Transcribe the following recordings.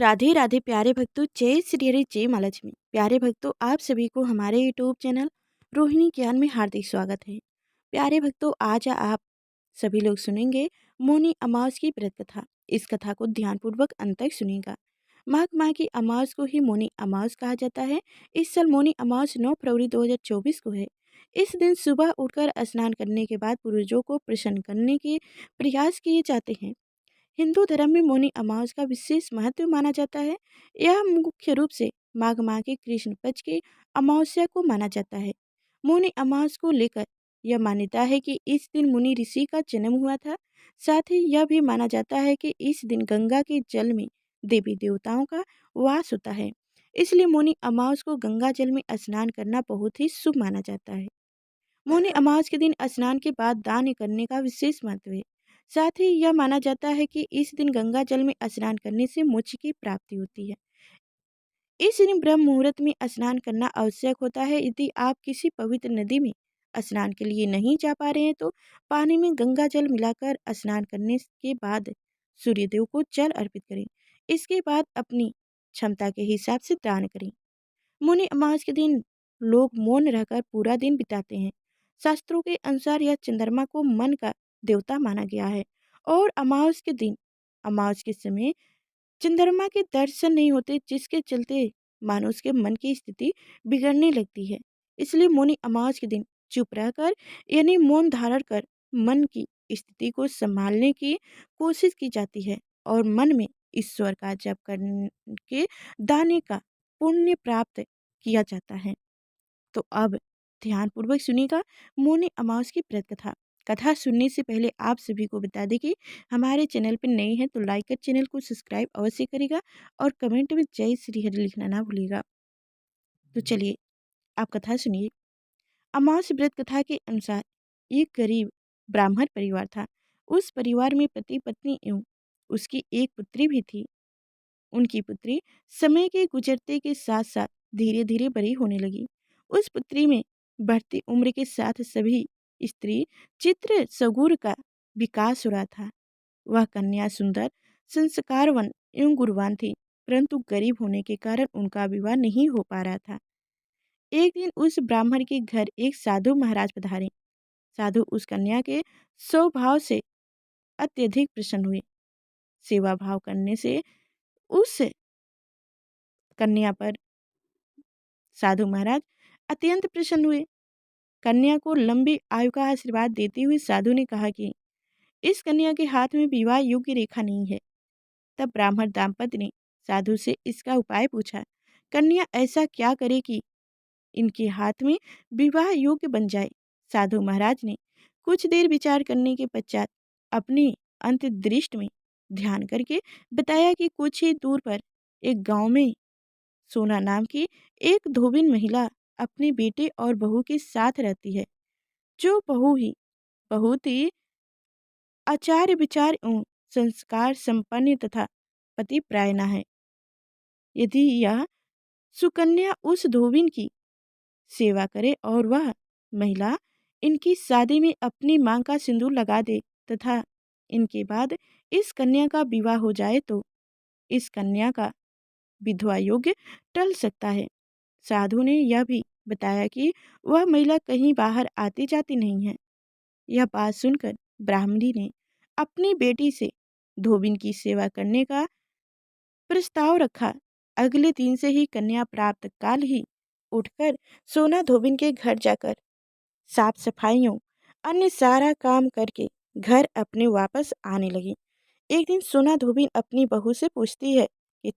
राधे राधे प्यारे भक्तों, जय श्री हरि, जय माँ लक्ष्मी। प्यारे भक्तों, आप सभी को हमारे यूट्यूब चैनल रोहिणी ज्ञान में हार्दिक स्वागत है। प्यारे भक्तों, आज आप सभी लोग सुनेंगे मौनी अमावस की व्रत कथा। इस कथा को ध्यानपूर्वक अंत तक सुनेगा। माघ माह की अमावस को ही मौनी अमावस कहा जाता है। इस साल मौनी अमावस 9 फरवरी 2024 को है। इस दिन सुबह उठकर स्नान करने के बाद पूर्वजों को प्रसन्न करने के प्रयास किए जाते हैं। हिंदू धर्म में मौनी अमावस का विशेष महत्व माना जाता है। यह मुख्य रूप से माघ माह के कृष्ण पक्ष की अमावस्या को माना जाता है। मौनी अमावस को लेकर यह मान्यता है कि इस दिन मुनि ऋषि का जन्म हुआ था। साथ ही यह भी माना जाता है कि इस दिन गंगा के जल में देवी देवताओं का वास होता है। इसलिए मौनी अमावस को गंगा जल में स्नान करना बहुत ही शुभ माना जाता है। मौनी अमावस के दिन स्नान के बाद दान करने का विशेष महत्व है। साथ ही यह माना जाता है कि इस दिन गंगा जल में स्नान करने से मोक्ष की प्राप्ति होती है। इस दिन ब्रह्म मुहूर्त में स्नान करना आवश्यक होता है। यदि आप किसी पवित्र नदी में स्नान के लिए नहीं जा पा रहे हैं तो पानी में गंगा जल मिलाकर स्नान करने के बाद सूर्यदेव को जल अर्पित करें। इसके बाद अपनी क्षमता के हिसाब से दान करें। मौनी अमावस के दिन लोग मौन रहकर पूरा दिन बिताते हैं। शास्त्रों के अनुसार यह चंद्रमा को मन का देवता माना गया है और अमावस के समय चंद्रमा के दर्शन नहीं होते, जिसके चलते मानुष के मन की स्थिति बिगड़ने लगती है। इसलिए मौनी अमावस के दिन चुप रहकर यानी मौन धारण कर मन की स्थिति को संभालने की कोशिश की जाती है और मन में ईश्वर का जप करके दाने का पुण्य प्राप्त किया जाता है। तो अब ध्यानपूर्वक सुनिएगा मौनी अमावस की व्रत कथा। कथा सुनने से पहले आप सभी को बता दें कि हमारे चैनल पर नए हैं तो लाइक कर चैनल को सब्सक्राइब अवश्य करेगा और कमेंट में जय श्री हरि लिखना ना भूलिएगा। तो चलिए आप कथा सुनिए। अमावस व्रत कथा के अनुसार एक गरीब ब्राह्मण परिवार था। उस परिवार में पति पत्नी एवं उसकी एक पुत्री भी थी। उनकी पुत्री समय के गुजरते के साथ साथ धीरे धीरे बड़ी होने लगी। उस पुत्री में बढ़ती उम्र के साथ सभी स्त्री चित्र सगुर का विकास हो रहा था। वह कन्या सुंदर, संस्कारवन एवं गुणवान थी, परंतु गरीब होने के कारण उनका विवाह नहीं हो पा रहा था। एक दिन उस ब्राह्मण के घर एक साधु महाराज पधारे। साधु उस कन्या के स्वभाव से अत्यधिक प्रसन्न हुए। सेवा भाव करने से उस कन्या पर साधु महाराज अत्यंत प्रसन्न हुए। कन्या को लंबी आयु का आशीर्वाद देते हुए साधु ने कहा कि इस कन्या के हाथ में विवाह योग्य रेखा नहीं है। तब ब्राह्मण दाम्पत्य ने साधु से इसका उपाय पूछा। कन्या ऐसा क्या करे कि इनके हाथ में विवाह योग्य बन जाए। साधु महाराज ने कुछ देर विचार करने के पश्चात अपनी अंतर्दृष्टि में ध्यान करके बताया कि कुछ ही दूर पर एक गांव में सोना नाम की एक धोबिन महिला अपने बेटे और बहू के साथ रहती है, जो बहुत ही आचार्य विचार एवं संस्कार संपन्न तथा पतिपरायणा है। यदि यह सुकन्या उस धोबिन की सेवा करे और वह महिला इनकी शादी में अपनी मांग का सिंदूर लगा दे तथा इनके बाद इस कन्या का विवाह हो जाए तो इस कन्या का विधवा योग्य टल सकता है। साधु ने यह भी बताया कि वह महिला कहीं बाहर आती जाती नहीं है। यह बात सुनकर ब्राह्मणी ने अपनी बेटी से धोबिन की सेवा करने का प्रस्ताव रखा। अगले दिन से ही कन्या प्राप्त काल ही उठकर सोना धोबिन के घर जाकर साफ सफाइयों अन्य सारा काम करके घर अपने वापस आने लगी। एक दिन सोना धोबिन अपनी बहू से पूछती है कि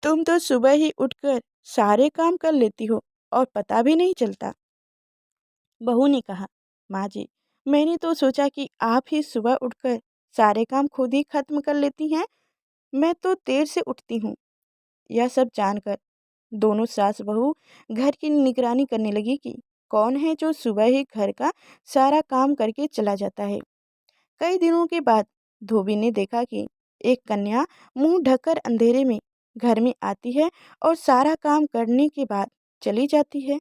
तुम तो सुबह ही उठकर सारे काम कर लेती हो और पता भी नहीं चलता। बहू ने कहा, माँ जी, मैंने तो सोचा कि आप ही सुबह उठकर सारे काम खुद ही खत्म कर लेती हैं। मैं तो देर से उठती हूँ। यह सब जानकर दोनों सास बहू घर की निगरानी करने लगी कि कौन है जो सुबह ही घर का सारा काम करके चला जाता है। कई दिनों के बाद धोबी ने देखा कि एक कन्या मुंह ढककर अंधेरे में घर में आती है और सारा काम करने के बाद चली जाती है।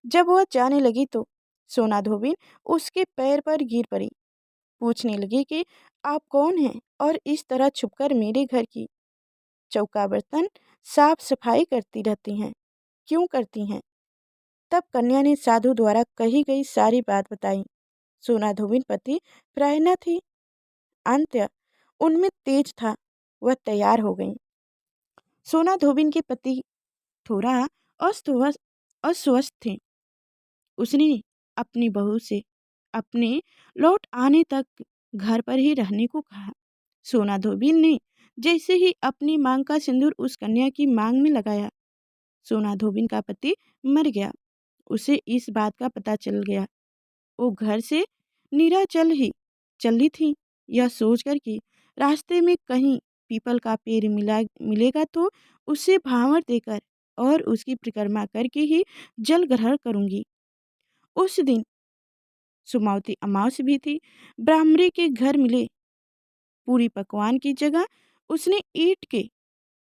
जब वह जाने लगी तो सोना धोबिन उसके पैर पर गिर पड़ी। पूछने लगी कि आप कौन हैं और इस तरह छुपकर मेरे घर की चौका बर्तन साफ सफाई करती रहती हैं। क्यों करती हैं? तब कन्या ने साधु द्वारा कही गई सारी बात बताई। सोना धोबिन पति प्रेरणा थी, अंत्य उनमें तेज था। वह तैयार हो गई। सोना धोबिन के पति थोड़ा अस्वस्थ अस्वस्थ थे। उसने अपनी बहू से अपने लौट आने तक घर पर ही रहने को कहा। सोना धोबिन ने जैसे ही अपनी मांग का सिंदूर उस कन्या की मांग में लगाया, सोना धोबिन का पति मर गया। उसे इस बात का पता चल गया। वो घर से निराचल ही चली थी, यह सोचकर कि रास्ते में कहीं पीपल का पेड़ मिलेगा तो उसे भावर देकर और उसकी परिक्रमा करके ही जल ग्रहण करूंगी। उस दिन सुमावती अमावस भी थी। ब्राह्मणी के घर मिले पूरी पकवान की जगह उसने ईंट के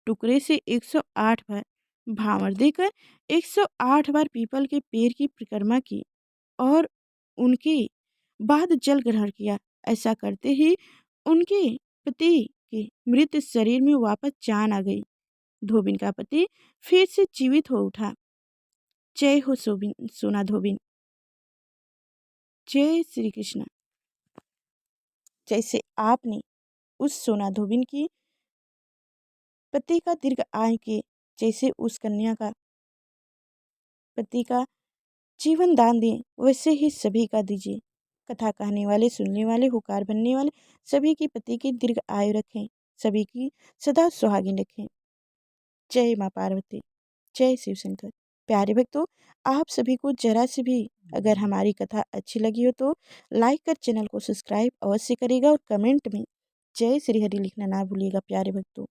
टुकड़े से 108 बार भावर देकर 108 बार पीपल के पेड़ की परिक्रमा की और उनके बाद जल ग्रहण किया। ऐसा करते ही उनके पति के मृत शरीर में वापस जान आ गई। धोबिन का पति फिर से जीवित हो उठा। जय हो सोना धोबिन। जय श्री कृष्ण। जैसे आपने उस सोना धोबिन की पति का दीर्घ आयु के, जैसे उस कन्या का पति का जीवन दान दिए, वैसे ही सभी का दीजिए। कथा कहने वाले, सुनने वाले, हुकार बनने वाले सभी की पति की दीर्घ आयु रखें, सभी की सदा सुहागिन रखें। जय माँ पार्वती, जय शिव शंकर। प्यारे भक्तों, आप सभी को जरा से भी अगर हमारी कथा अच्छी लगी हो तो लाइक कर चैनल को सब्सक्राइब अवश्य करिएगा और कमेंट में जय श्री हरि लिखना ना भूलिएगा। प्यारे भक्तों।